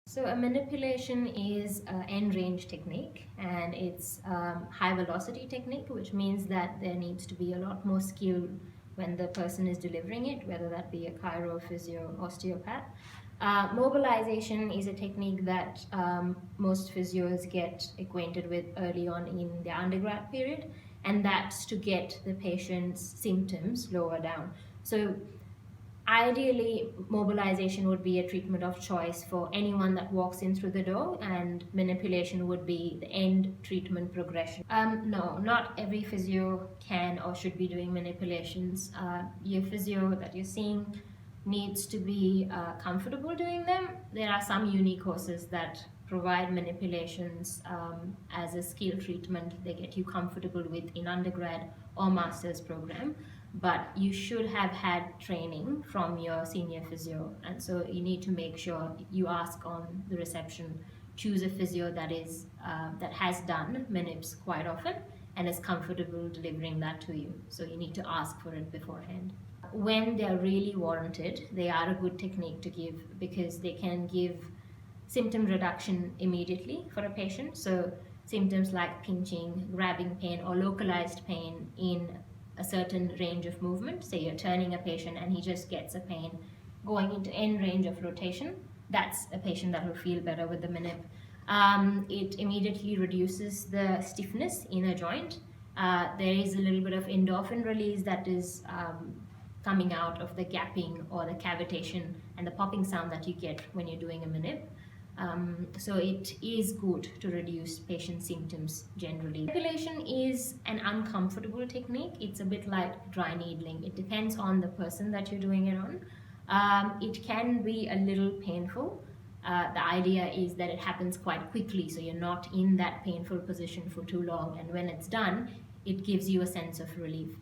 So a manipulation is an end range technique, and it's high velocity technique, which means that there needs to be a lot more skill when the person is delivering it, whether that be a chiro, physio, osteopath. Mobilization is a technique that most physios get acquainted with early on in their undergrad period, and that's to get the patient's symptoms lower down. So ideally, mobilization would be a treatment of choice for anyone that walks in through the door, and manipulation would be the end treatment progression. No, not every physio can or should be doing manipulations. Your physio that you're seeing needs to be comfortable doing them. There are some uni courses that provide manipulations as a skill treatment they get you comfortable with in undergrad or master's program, but you should have had training from your senior physio, and so you need to make sure you ask on the reception, choose a physio that has done manips quite often and is comfortable delivering that to you. So you need to ask for it beforehand. When they're really warranted, they are a good technique to give because they can give symptom reduction immediately for a patient. So symptoms like pinching, grabbing pain, or localized pain in a certain range of movement. Say you're turning a patient and he just gets a pain going into end range of rotation. That's a patient that will feel better with the manip. It immediately reduces the stiffness in a joint. There is a little bit of endorphin release that is coming out of the gapping or the cavitation and the popping sound that you get when you're doing a manip. So it is good to reduce patient symptoms generally. Manipulation is an uncomfortable technique. It's a bit like dry needling. It depends on the person that you're doing it on. It can be a little painful. The idea is that it happens quite quickly, so you're not in that painful position for too long, and when it's done, it gives you a sense of relief.